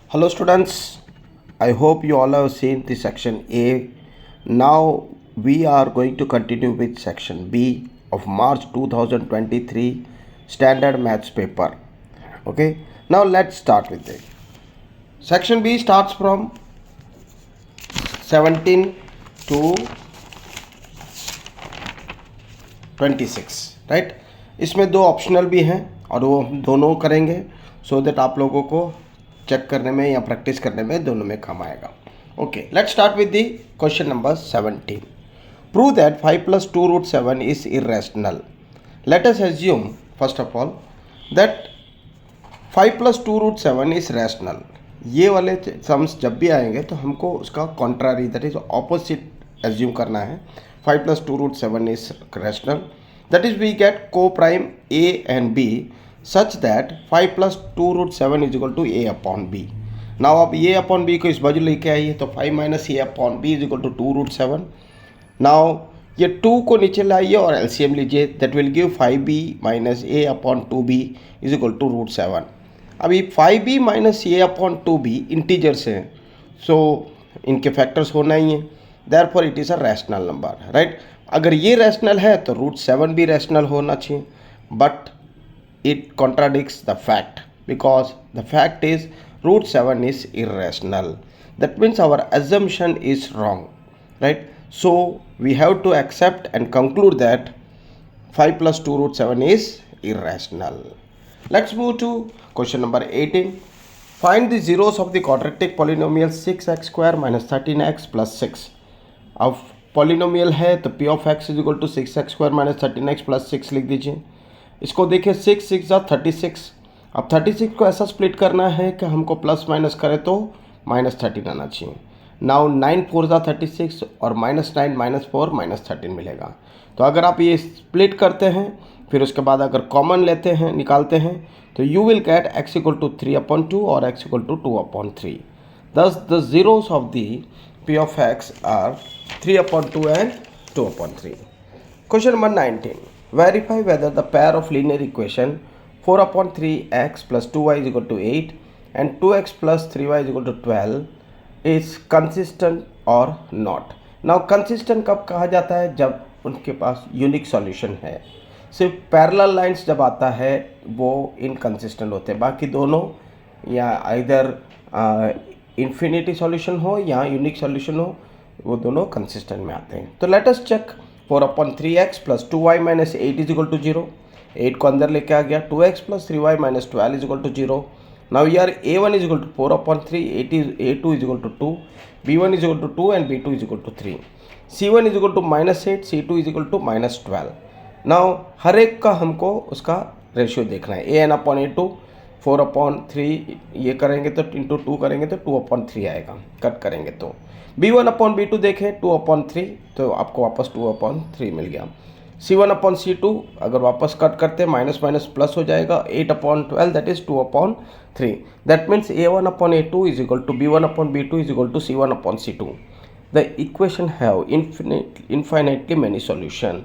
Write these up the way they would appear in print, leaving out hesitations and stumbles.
Hello students, I hope you all have seen the section A. Now we are going to continue with section B of March 2023 standard maths paper. Okay, now let's start with it. Section B starts from 17 to 26, right. इसमें दो optional भी हैं और वो हम दोनों करेंगे so that आप लोगों को चेक करने में या प्रैक्टिस करने में दोनों में काम आएगा. Okay, let's start with the question number 17. Prove that 5 + 2√7 is irrational. Let us assume first of all that 5 + 2√7 is rational. ये वाले सम्स जब भी आएंगे तो हमको उसका contrary that is opposite assume करना है. 5 + 2√7 is rational. That is, we get co-prime A and B such that 5 + 2√7 is equal to A upon B. Now आप A upon B को इस बाजू लेके आइए तो 5 - A upon B is equal to 2√7. Now ये 2 को नीचे लाइए और LCM लीजिए. That will give 5B - A upon 2B is equal to √7. अभी 5B - A upon 2B integers हैं, सो इनके फैक्टर्स होना ही है. Therefore it is a rational number, right? अगर ये रैशनल है तो √7 भी रैशनल होना चाहिए, but it contradicts the fact because the fact is √7 is irrational. That means our assumption is wrong, right? So we have to accept and conclude that 5 + 2√7 is irrational. Let's move to question number 18. Find the zeros of the quadratic polynomial 6x² - 13x + 6. अब polynomial है तो p of x is equal to 6x² - 13x + 6 लिख दीजिए. इसको देखिए 6 6 जा 36. अब 36 को ऐसा स्प्लिट करना है कि हमको प्लस माइनस करें तो -13 आना चाहिए. नाउ 9 4 जा 36 और -9 -4 -13 मिलेगा. तो अगर आप ये स्प्लिट करते हैं फिर उसके बाद अगर कॉमन लेते हैं निकालते हैं तो you will get x equal to 3/2 और x equal to 2/3. Thus the zeros of the p of x are 3/2 and 2/3. Question number 19. Verify whether the pair of linear equation 4/3x + 2y is equal to 8 and 2x + 3y is equal to 12 is consistent or not. Now consistent कब कहा जाता है? जब उनके पास unique solution है. सिर्फ parallel lines जब आता है वो इनकंसिस्टेंट होते हैं. बाकी दोनों या इधर इन्फिनिटी सॉल्यूशन हो या यूनिक सॉल्यूशन हो वो दोनों कंसिस्टेंट में आते हैं. तो let us check. 4/3x + 2y - 8 is equal to 0. 8 को अंदर लेके आ गया. 2x + 3y - 12 is equal to 0. Now यार a1 is equal to 4/3, a2 is equal to 2, b1 is equal to 2 and b2 is equal to 3. c1 is equal to -8, c2 is equal to -12. Now हर एक का हमको उसका ratio देखना है. an/a2 4/3 ये करेंगे तो इंटू 2 करेंगे तो 2/3 आएगा. कट करेंगे तो b1/b2 देखें 2/3 तो आपको वापस 2/3 मिल गया. c1/c2 अगर वापस कट करते माइनस माइनस प्लस हो जाएगा 8/12 that is 2/3. That means a1/a2 is equal to b1/b2 is equal to c1/c2. The equation have infinitely many solution.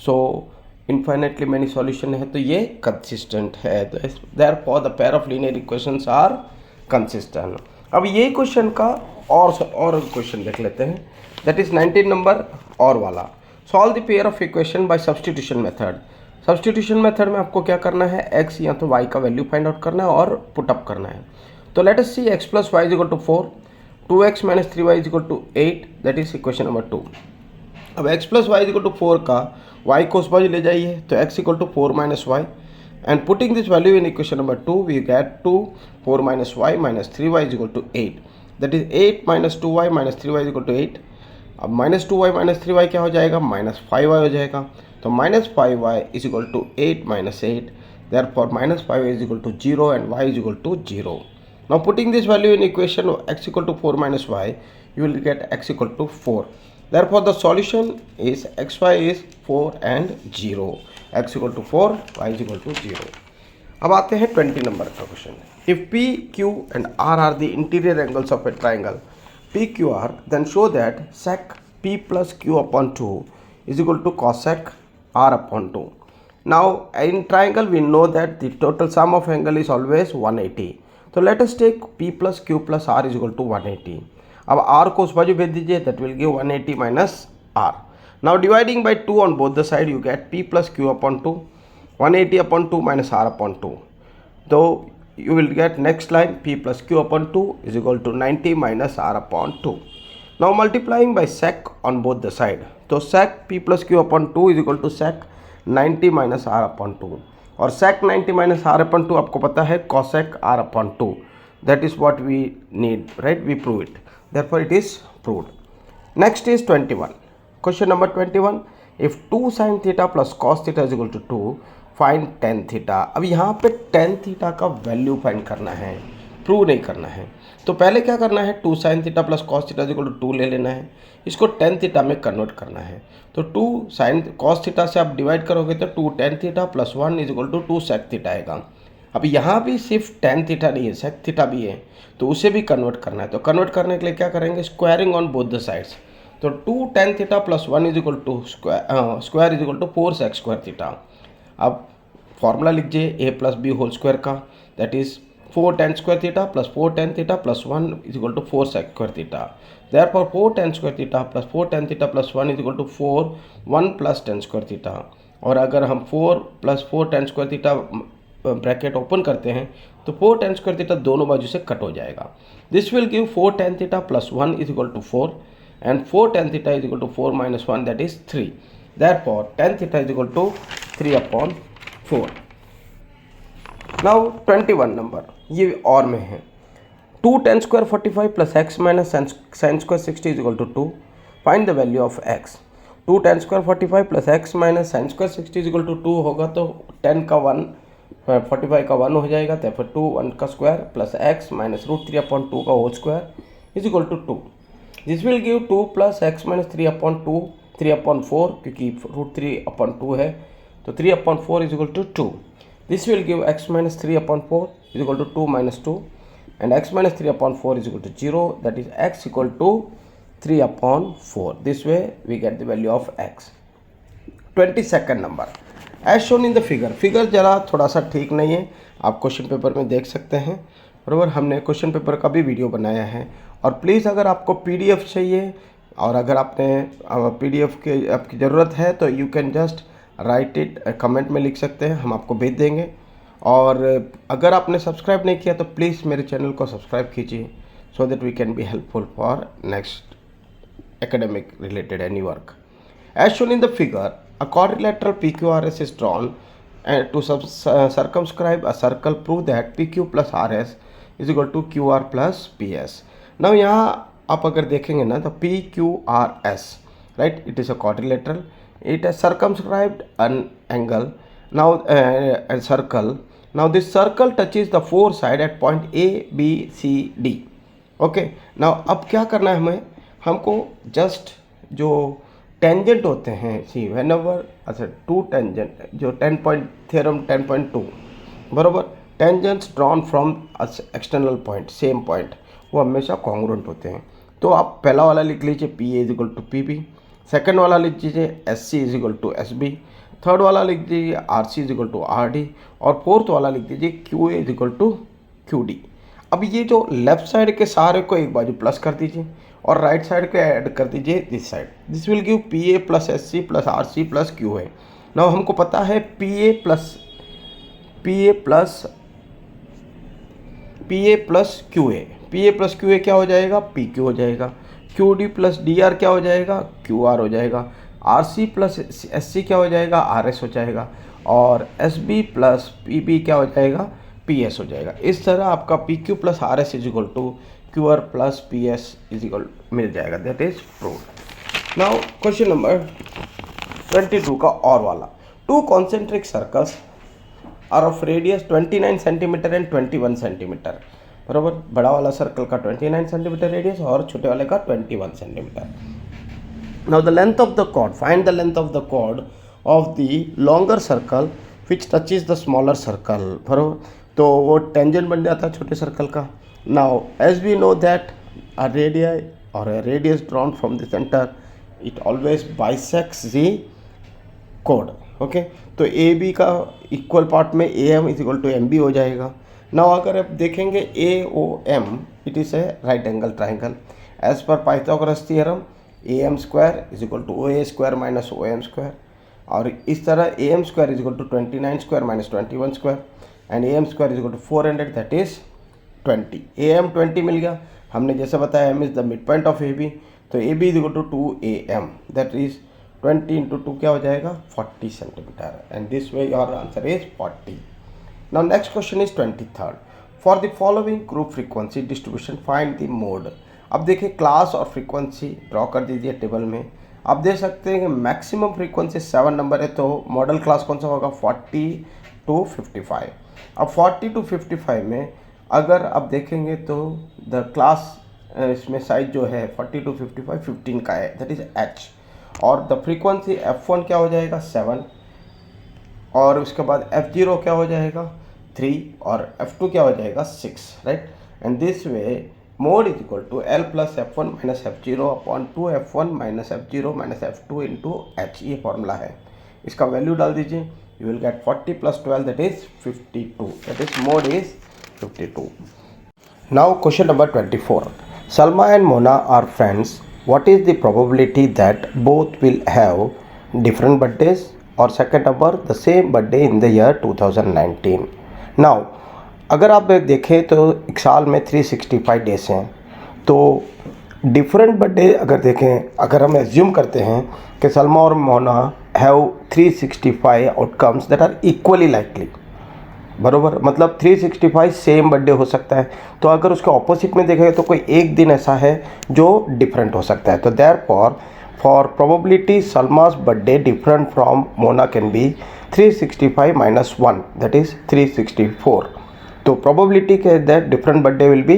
So infinitely many solution है तो ये कंसिस्टेंट है. Therefore the pair of linear equations are consistent. अब ये question का और question देख लेते हैं. दैट इज 19 नंबर और वाला. Solve the pair of equation by substitution method. Substitution method में आपको क्या करना है? x या तो y का वैल्यू फाइंड आउट करना है और पुट अप करना है. तो let us see x + y is equal to 4, 2x - 3y is equal to 8. That is equation number 2. अब x + y is equal to 4 का y को उस बाजू ले जाइए तो x equal to 4 - y and putting this value in equation number 2 we get 2 4 - y - 3y is equal to 8. That is 8 - 2y - 3y is equal to 8. अब -2y - 3y क्या हो जाएगा? -5y हो जाएगा. तो -5y is equal to 8 - 8. Therefore -5y is equal to 0 and y is equal to 0. Now putting this value in equation x equal to 4 - y you will get x equal to 4. Therefore the solution is xy is 4 and 0. x equal to 4, y is equal to 0. अब आते हैं 20 number का question. If p q and r are the interior angles of a triangle pqr then show that sec p plus q/2 is equal to cosec r/2. Now in triangle we know that the total sum of angle is always 180. तो let us take p plus q plus r is equal to 180. अब r को उस बाजू भेज दीजिए, that will give 180 minus r. Now dividing by 2 on both the side you get p plus q upon 2, 180 upon 2 minus r upon 2. तो you will get next line p plus q upon 2 is equal to 90 minus r upon 2. Now multiplying by sec on both the side. तो sec p plus q upon 2 is equal to sec 90 minus r upon 2. और sec 90 minus r upon 2 आपको पता है cosec r upon 2. That is what we need, right? We prove it. Therefore it is proved. Next is 21. Question number 21. If 2 sin theta plus cos theta is equal to 2, find tan theta. अब यहाँ पे tan theta का value find करना है, prove नहीं करना है. तो पहले क्या करना है, 2 sin theta plus cos theta equal to 2 ले लेना है, इसको टेन थीटा में कन्वर्ट करना है. तो 2 sin कॉस थीटा से आप डिवाइड करोगे तो 2 tan theta plus 1 is equal to 2 sec theta आएगा. अब यहाँ भी सिर्फ टेन थीटा नहीं है, sec थीटा भी है, तो उसे भी कन्वर्ट करना है. तो कन्वर्ट करने के लिए क्या करेंगे, squaring on both the sides. तो 2 tan theta plus 1 is equal to square is equal to 4 sec square theta. अब फॉर्मूला लीजिए a plus b whole square का, that is 4 tan square theta plus 4 tan theta plus 1 is equal to 4 sec square theta. Therefore 4 tan square theta plus 4 tan theta plus 1 is equal to 1 plus tan square theta. और अगर हम 4 plus 4 tan square theta bracket open करते हैं तो 4 tan square theta दोनों बाजू से cut हो जाएगा. This will give 4 tan theta plus 1 is equal to 4 and 4 tan theta is equal to 4 minus 1 that is 3. Therefore tan theta is equal to 3 upon 4. Now 21 number, ये और में है. 2 tan square 45 plus x minus sine square 60 is equal to 2. Find the value of x. 2 tan square 45 plus x minus sine square 60 is equal to 2 होगा, तो 10 का 1 45 का 1 हो जाएगा. तो फिर 2 1 का square plus x minus √3 upon 2 का whole square is equal to 2. This will give 2 plus x minus 3 upon 2 3 upon 4, क्योंकि √3 अपॉन 2 है, तो 3 upon 4 is equal to 2. This will give x minus 3 upon 4 is equal to 2 minus 2 and x minus 3 upon 4 is equal to 0, that is x equal to 3 upon 4. This way we get the value of x. 22nd number as shown in the figure. Figure ज़रा थोड़ा सा ठीक नहीं है, आप question paper में देख सकते हैं, बराबर. हमने क्वेश्चन पेपर का भी वीडियो बनाया है. और प्लीज़ अगर आपको पीडीएफ चाहिए और अगर आपने पीडीएफ की आपकी ज़रूरत है तो you can just right it, comment में लिख सकते हैं, हम आपको भेज देंगे. और अगर आपने सब्सक्राइब नहीं किया तो प्लीज़ मेरे चैनल को सब्सक्राइब कीजिए, so that we can be helpful for next academic related any work. As shown in the figure, a quadrilateral PQRS is drawn to circumscribe a circle. prove that PQ plus RS is equal to QR plus PS. Now यहाँ आप अगर देखेंगे ना तो PQRS, right, it is a quadrilateral. It has circumscribed an angle, now a circle. Now this circle touches the four side at point A, B, C, D. Okay. Now अब क्या करना है हमें, हमको जस्ट जो टेंजेंट होते हैं, सी whenever अच्छा 2 टेंजेंट जो 10 पॉइंट थ्योरम 10.2 बराबर, tangents drawn from external point same point, वो हमेशा कॉन्ग्रुएंट होते हैं. तो आप पहला वाला लिख लीजिए PA is equal to PB, second वाला लिख लीजिए SC is equal to SB, third वाला लिख दीजिए RC is equal to RD और फोर्थ वाला लिख दीजिए QA is equal to QD. अब ये जो लेफ्ट साइड के सारे को एक बाजू प्लस कर दीजिए और राइट साइड को ऐड कर दीजिए this side. This will give PA plus SC plus RC plus QA. Now हमको पता है PA plus QA. PA plus QA क्या हो जाएगा, PQ हो जाएगा. QD प्लस DR क्या हो जाएगा, QR हो जाएगा. RC प्लस SC क्या हो जाएगा, RS हो जाएगा. और SB प्लस PB क्या हो जाएगा, PS हो जाएगा. इस तरह आपका PQ plus RS is equal to QR plus PS is equal मिल जाएगा. That is proved. Now question number 22 का और वाला. 2 concentric circles are of radius 29 centimetre and 21 centimetre. बराबर, बड़ा वाला सर्कल का 29 सेंटीमीटर रेडियस और छोटे वाले का 21 centimetre. Now the length of the chord, find the length of the chord of the longer circle which touches the smaller circle. बराबर, तो वो टेंजेंट बन जाता है छोटे सर्कल का. Now as we know that a radius और a radius drawn from the centre, it always bisects the chord. Okay, तो AB का इक्वल पार्ट में AM is equal to MB हो जाएगा. नाउ अगर आप देखेंगे A O M it is a right angle triangle as per Pythagoras theorem A M square is equal to O A square minus O M square, और इस तरह ए M square is equal to 29 square minus 21 square and A M square is equal to 400 that is 20। A M 20 मिल गया, हमने जैसे बताया M is the mid point of A B, तो A B is equal to 2 A M that is 20 into 2 क्या हो जाएगा 40 centimetre, and this way your answer is 40। Now next question is 23rd, for the following group frequency distribution find the mode. अब देखिए class और frequency draw कर दीजिए table में। आप देख सकते हैं कि मैक्सिमम फ्रीक्वेंसी 7 नंबर है, तो मॉडल क्लास कौन सा होगा 40 to 55। अब 40 to 55 में अगर आप देखेंगे तो द क्लास इसमें साइज जो है 40 to 55 15 का है दैट इज एच, और द फ्रीक्वेंसी f1 क्या हो जाएगा 7, और उसके बाद f0 क्या हो जाएगा 3 और f2 क्या हो जाएगा 6, right. And this way mode is equal to L plus F1 minus F0 upon 2 F1 minus F0 minus F2 into H, ये फॉर्मूला है। इसका वैल्यू डाल दीजिए, you will get 40 plus 12 that is 52, that is mode is 52। Now question number 24, Salma and Mona are friends. What is the probability that both will have different birthdays? और second number the same birthday in the year 2019। Now अगर आप देखें तो एक साल में 365 days हैं, तो डिफरेंट बर्थडे अगर देखें, अगर हम एज्यूम करते हैं कि सलमा और Mona have 365 outcomes that are equally likely, बरोबर, मतलब 365 सेम बर्थडे हो सकता है, तो अगर उसके ऑपोजिट में देखेंगे तो कोई एक दिन ऐसा है जो डिफरेंट हो सकता है, तो therefore for probability Salma's birthday different from Mona can be 365 minus 1 that is 364। तो प्रोबेबिलिटी के that different birthday will be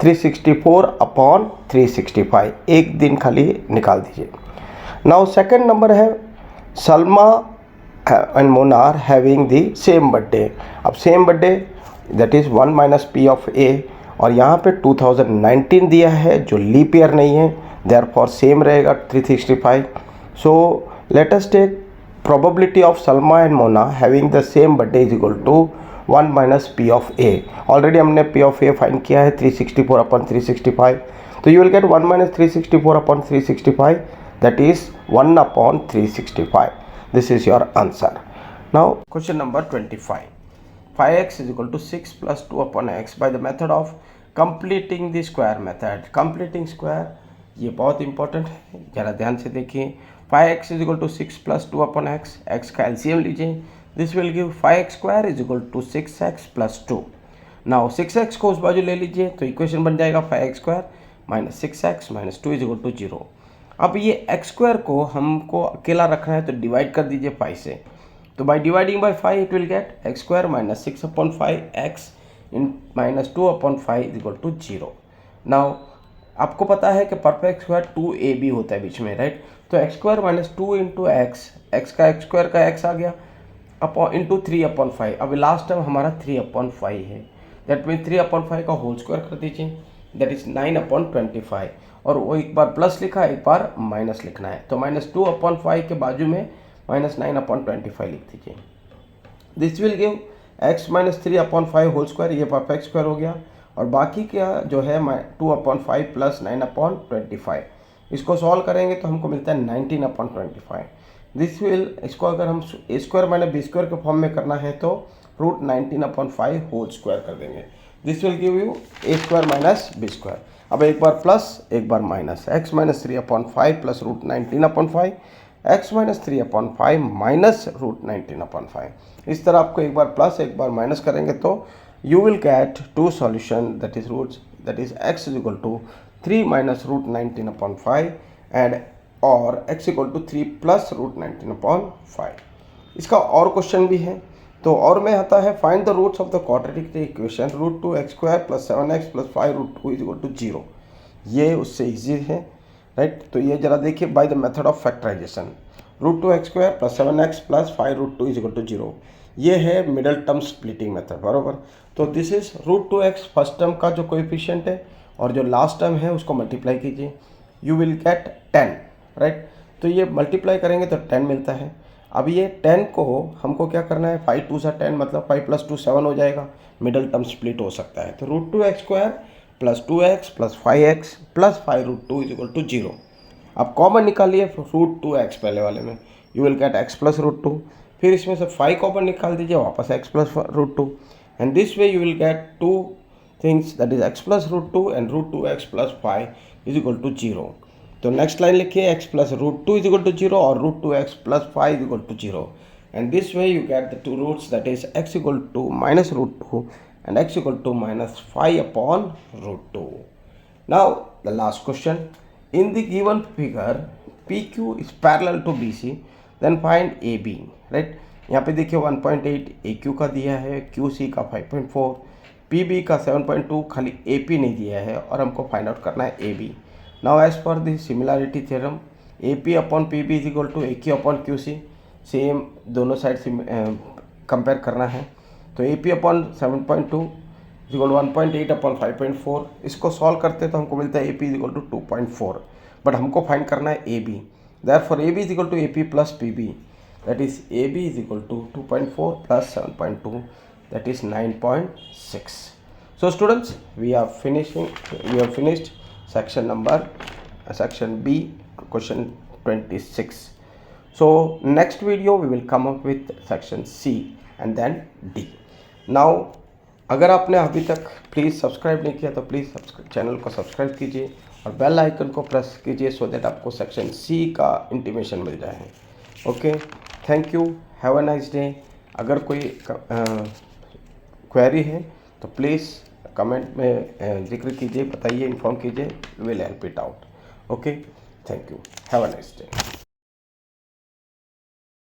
364 upon 365, एक दिन खाली निकाल दीजिए। नाउ सेकंड नंबर है Salma and Mona are having the same birthday। अब same birthday that is 1 minus P of A, और यहाँ पे 2019 दिया है जो लीप ईयर नहीं है, देयरफॉर सेम रहेगा 365। So let us take probability of Salma and Mona having the same birthday is equal to 1 minus P of A. Already हमने पी ऑफ ए फाइंड किया है 364 अपॉन 365, तो you will get 1 minus 364 upon 365 that is 1 upon 365। This is your answer. Now question number 25, 5x is equal to 6 plus 2 upon x by the method of completing the square method। completing square ये बहुत important है, ज़रा ध्यान से देखिए। 5x is equal to 6 plus 2 upon x, x का LCM लीजिए, this will give 5x square is equal to 6x plus 2। now 6x को उस बाजू ले लीजिए तो इक्वेशन बन जाएगा 5x square minus 6x minus 2 is equal to 0। अब ये एक्स स्क्वायर को हमको अकेला रखना है तो डिवाइड कर दीजिए 5 से, तो by dividing by 5 it will get X square minus 6 upon 5 X in minus 2 upon 5 is equal to 0। Now आपको पता है कि परफेक्ट स्क्वायर 2ab होता है बीच में, राइट। तो x square minus 2 into x, x का एक्स स्क्वायर का एक्स आ गया अपॉन इंटू 3 अपॉन 5। अब लास्ट टाइम हमारा 3 अपॉन 5 है, दैट मीन 3 अपॉन 5 का होल स्क्वायर कर दीजिए दैट इज 9 अपॉन 25, और वो एक बार प्लस लिखा एक बार माइनस लिखना है, तो माइनस 2 अपॉन 5 के बाजू में माइनस 9 अपॉन 25 लिख दीजिए। This will give x minus 3 upon 5 whole square, ये परफेक्ट स्क्वायर हो गया, और बाकी क्या जो है 2 अपॉन 5 प्लस 9 अपॉन 25, इसको सॉल्व करेंगे तो हमको मिलता है 19 अपॉन 25। दिस विल, इसको अगर हम ए स्क्वायर माइनस बी स्क्वायर के फॉर्म में करना है तो रूट 19 अपॉन 5 होल स्क्वायर कर देंगे। This will give you a square minus b square. अब एक बार प्लस एक बार minus, x minus 3 upon 5 plus root 19 upon 5, x minus 3 upon 5 minus root 19 upon 5। इस तरह आपको एक बार प्लस एक बार माइनस करेंगे तो you will get two solution that is roots, that is x is equal to 3 minus root 19 upon 5 and और x equal to 3 plus root 19 upon 5। इसका और क्वेश्चन भी है, तो और में आता है find the roots of the quadratic equation root 2x square plus 7x plus 5 root 2 is equal to 0। ये उससे इजी है, राइट। तो ये जरा देखिए by the method of factorisation, root 2x square plus 7x plus 5 root 2 is equal to 0, ये है middle term splitting method, बराबर। तो this is root 2x first term का जो कोएफिशिएंट है और जो लास्ट टर्म है उसको मल्टीप्लाई कीजिए, यू विल गेट 10, राइट। तो ये मल्टीप्लाई करेंगे तो 10 मिलता है। अब ये 10 को हमको क्या करना है, 5 2 10 मतलब 5 + 2 7 हो जाएगा, मिडल टर्म स्प्लिट हो सकता है। तो √2x² + 2x + 5x + 5√2 = 0। अब कॉमन निकालिए √2x पहले वाले में, यू विल गेट x + √2, फिर इसमें से 5 कॉमन निकाल दीजिए, वापस x + √2, and this way you will gate 2 things, that is x + √2 and √2x + 5 = 0। तो नेक्स्ट लाइन लिखिए, x + √2 = 0 और √2x + 5 = 0, and this way you get the two roots, that is x = -√2 and x = -5/√2. Now the last question, in the given figure PQ is parallel to BC, then find AB, right? यहाँ पे देखिए 1.8 AQ का दिया है, QC का 5.4, PB का 7.2, खाली AP नहीं दिया है और हमको फाइंड आउट करना है AB। Now as per the similarity theorem, AP/PB is equal to AQ/QC, same दोनों साइड से कंपेयर करना है। तो AP/7.2 is equal to 1.8/5.4, इसको सॉल्व करते तो हमको मिलता है AP is equal to 2.4, but हमको फाइंड करना है AB। Therefore AB is equal to AP plus PB, that is AB is equal to 2.4 plus 7.2, that is 9.6. So students, we have finished section B, question 26. So next video we will come up with section C and then D. Now अगर आपने अभी तक please subscribe नहीं किया तो please channel को subscribe कीजिए और बेल आइकन को प्रेस कीजिए, सो दैट आपको सेक्शन C का इंटीमेशन मिल जाए। Okay, thank you, have a nice day. अगर कोई क्वेरी है तो प्लीज़ कमेंट में जिक्र कीजिए, बताइए, इन्फॉर्म कीजिए, will help it out. Okay, thank you, have a nice day.